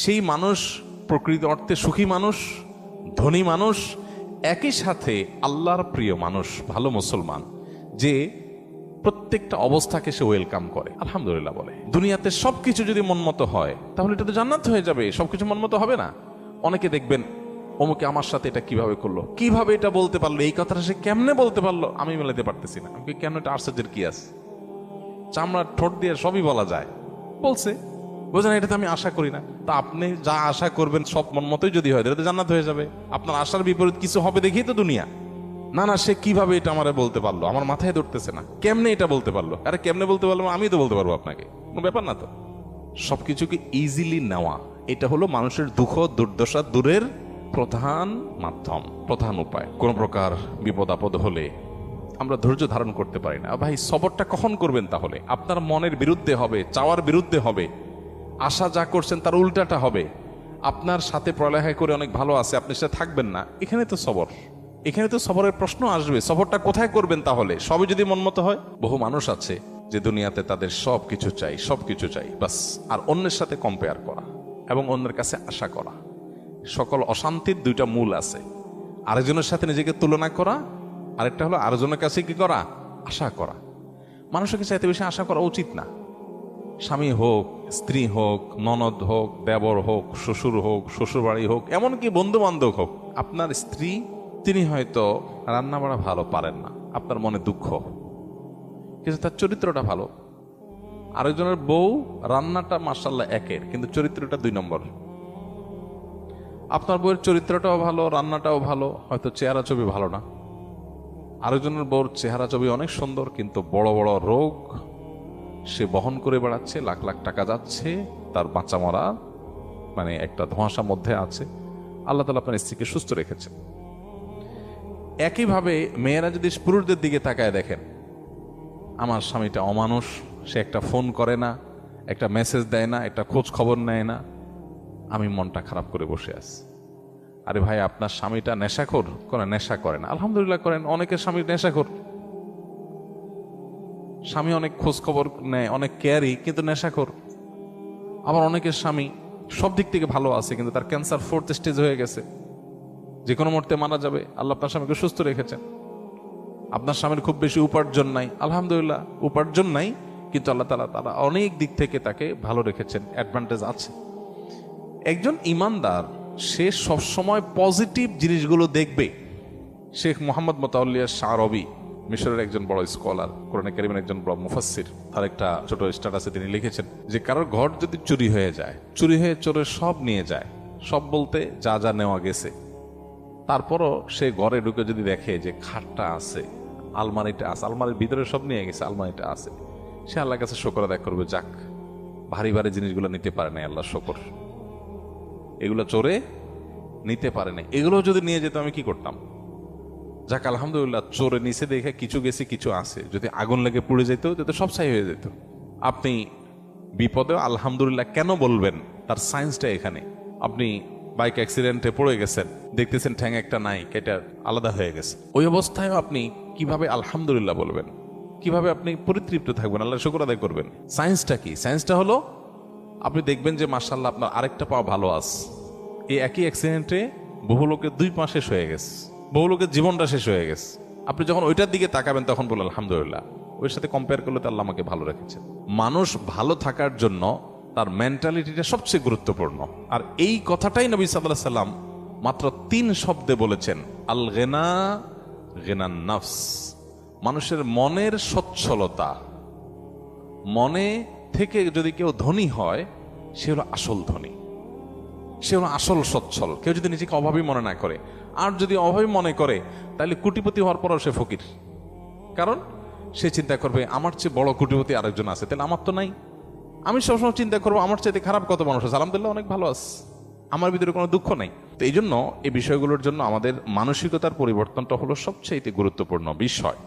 সেই মানুষ প্রকৃত অর্থে সুখী মানুষ, ধনী মানুষ, একই সাথে আল্লাহর প্রিয় মানুষ, ভালো মুসলমান, যে প্রত্যেকটা অবস্থাকে সে ওয়েলকাম করে, আলহামদুলিল্লাহ বলে। দুনিয়াতে সবকিছু যদি মনমতো হয় তাহলে এটা তো জান্নাত হয়ে যাবে। সবকিছু মনমতো হবে না। অনেকে দেখবেন অমুকে আমার সাথে এটা কিভাবে করলো, কিভাবে এটা বলতে পারলো, এই কথাটা সে কেমনে বলতে পারলো, আমি মেলাতে পারতেছি না। আমি কেন, এটা আশ্চর্যের কি আছে? চামড়ার ঠোঁট দিয়ে সবই বলা যায়, বলছে, বোঝেন, এটা তো আমি আশা করি না। তা আপনি যা আশা করবেন সব মন মতোই যদি হয় তাহলে তো জান্নাত হয়ে যাবে। আপনার আশার বিপরীত কিছু হবে দেখেই তো দুনিয়া। না না, সে কিভাবে এটা আমারে বলতে পারলো, আমার মাথায় ধরতেছে না, কেমনে এটা বলতে পারলো। আরে কেমনে বলতে পারলো, আমি তো বলতে পারবো আপনাকে, কোনো ব্যাপার না তো। সবকিছুকে ইজিলি নেওয়া, এটা হলো মানুষের দুঃখ দুর্দশা দূরের প্রধান মাধ্যম, প্রধান উপায়। কোন প্রকার বিপদ আপদ হলে আমরা ধৈর্য ধারণ করতে পারি না, ভাই সবরটা কখন করবেন? তাহলে আপনার মনের বিরুদ্ধে হবে, চাওয়ার বিরুদ্ধে হবে, আশা যা করছেন তার উল্টাটা হবে। আপনার সাথে পড়ালেখা করে অনেক ভালো আছে, আপনি সেটা থাকবেন না, এখানে তো সবর, এখানে তো সবরের প্রশ্ন আসবে। সবরটা কোথায় করবেন তাহলে? সবই যদি মনমতো হয়। বহু মানুষ আছে যে দুনিয়াতে তাদের সবকিছু চাই, সবকিছু চাই, বাস, আর অন্যের সাথে কম্পেয়ার করা এবং অন্যের কাছে আশা করা। সকল অশান্তির দুইটা মূল আছে, আরেকজনের সাথে নিজেকে তুলনা করা, আরেকটা হলো আরেকজনের কাছে কি করা, আশা করা। মানুষকে চাইতে বেশি আশা করা উচিত না। স্বামী হোক, স্ত্রী হোক, ননদ হোক, দেবর হোক, শ্বশুর হোক, শ্বশুর বাড়ি হোক, এমনকি বন্ধু বান্ধব হোক, আপনার স্ত্রী, তিনি হয়তো রান্না বাড়া ভালো পারেন না, আপনার মনে দুঃখ, কিন্তু তার চরিত্রটা ভালো। আরেকজনের বউ রান্নাটা মাশাআল্লাহ একের, কিন্তু চরিত্রটা 2 নম্বর। আপনার বউয়ের চরিত্রটাও ভালো, রান্নাটাও ভালো, হয়তো চেহারা ছবি ভালো না। আরেকজনের বউর চেহারা ছবি অনেক সুন্দর, কিন্তু বড় বড় রোগ সে বহন করে বেড়াচ্ছে, লাখ লাখ টাকা যাচ্ছে, তার বাঁচা মরা মানে একটা ধোঁয়াশার মধ্যে আছে। আল্লাহ তাআলা আপনার স্ত্রীকে সুস্থ রেখেছেন। একইভাবে মেয়েরা যদি পুরুষদের দিকে তাকায় দেখেন, আমার স্বামীটা অমানুষ, সে একটা ফোন করে না, একটা মেসেজ দেয় না, একটা খোঁজ খবর নেয় না, আমি মনটা খারাপ করে বসে আছি। আরে ভাই, আপনার স্বামীটা নেশাখোর? কোন নেশা করেন, আলহামদুলিল্লাহ করেন। অনেকের স্বামী নেশাখোর, স্বামী অনেক খোঁজ খবর নেয়, অনেক কেয়ারি, কিন্তু নেশাখোর। আবার অনেকের স্বামী সব দিক থেকে ভালো আছে, কিন্তু তার ক্যান্সার 4th স্টেজ হয়ে গেছে, যে কোনো মুহূর্তে মারা যাবে। আল্লাহ আপনার স্বামীকে সুস্থ রেখেছেন। আপনার স্বামীর খুব বেশি উপার্জন নাই, আলহামদুলিল্লাহ উপার্জন নাই, কিন্তু আল্লাহ তাআলা তারা অনেক দিক থেকে তাকে ভালো রেখেছেন, অ্যাডভান্টেজ আছে। একজন ইমানদার সে সবসময় পজিটিভ জিনিসগুলো দেখবে। শেখ মোহাম্মদ মোতাওয়াল্লিয়া শাহরবি, মিশরের একজন বড় স্কলার, কোরআনে কারীমের একজন বড় মুফাসসির, তার একটা ছোট স্ট্যাটাসে তিনি লিখেছেন যে কারোর ঘর যদি চুরি হয়ে যায়, চুরি হয়ে চোরের সব নিয়ে যায়, সব বলতে যা যা নেওয়া গেছে, তারপরও সে ঘরে ঢুকে যদি দেখে যে খাটটা আছে, আলমারিটা আছে, আলমারির ভিতরে সব নিয়ে গেছে, আলমারিটা আছে, সে আল্লাহর কাছে শুকর আদায় করবে, যাক ভারী ভারী জিনিসগুলো নিতে পারে না, আল্লাহ শুকর, এগুলো চোরে নিতে পারে না, এগুলো যদি নিয়ে যেত আমি কি করতাম, যাক আলহামদুলিল্লাহ চোরে নিচে দেখে কিছু গেছে, কিছু আছে, যদি আগুন লেগে পুড়ে যেত তাতে সব ছাই হয়ে যেত। আপনি বিপদে আলহামদুলিল্লাহ কেন বলবেন, তার সায়েন্সটা এখানে। আপনি বাইক অ্যাক্সিডেন্টে পড়ে গেছেন, দেখতেছেন ঠ্যাং একটা নাই, কেটে আলাদা হয়ে গেছে, ওই অবস্থায় আপনি কিভাবে আলহামদুলিল্লাহ বলবেন, কিভাবে আপনি পরিতৃপ্ত থাকবেন, আল্লাহ শুকর আদায় করবেন? সায়েন্সটা কি? সায়েন্সটা হলো আপনি দেখবেন যে মাশাআল্লাহ আপনার আরেকটা পা ভালো আছে। এই একই অ্যাক্সিডেন্টে বহু লোকের 2 পা শেষ হয়ে গেছে, বহু লোকের জীবনটা শেষ হয়ে গেছে। আপনি যখন ওইটার দিকে তাকাবেন তখন বললেন আলহামদুলিল্লাহ, ওর সাথে কম্পেয়ার করলে তো আল্লাহ আমাকে ভালো রেখেছেন। মানুষ ভালো থাকার জন্য তার মেন্টালিটিটা সবচেয়ে গুরুত্বপূর্ণ। আর এই কথাটাই নবী সাল্লাল্লাহু আলাইহি সাল্লাম মাত্র 3 শব্দে বলেছেন, আল গিনা গিনান নাফস। মানুষের মনের সচ্ছলতা, মনে থেকে যদি কেউ ধনী হয় সে হলো আসল ধনী, সে হলো আসল সচ্ছল। কেউ যদি নিজেকে অভাবী মনে না করে, আর যদি অভাবী মনে করে তাহলে কোটিপতি হওয়ার পরও সে ফকির। কারণ সে চিন্তা করবে আমার চেয়ে বড় কোটিপতি আরেকজন আছে, তাহলে আমার তো নাই। আমি সবসময় চিন্তা করবো আমার চাইতে খারাপ কত মানুষ আছে, আলহামদুলিল্লাহ অনেক ভালো আছে, আমার ভিতরে কোনো দুঃখ নাই। তো এই জন্য এই বিষয়গুলোর জন্য আমাদের মানসিকতার পরিবর্তনটা হলো সবচেয়ে গুরুত্বপূর্ণ বিষয়।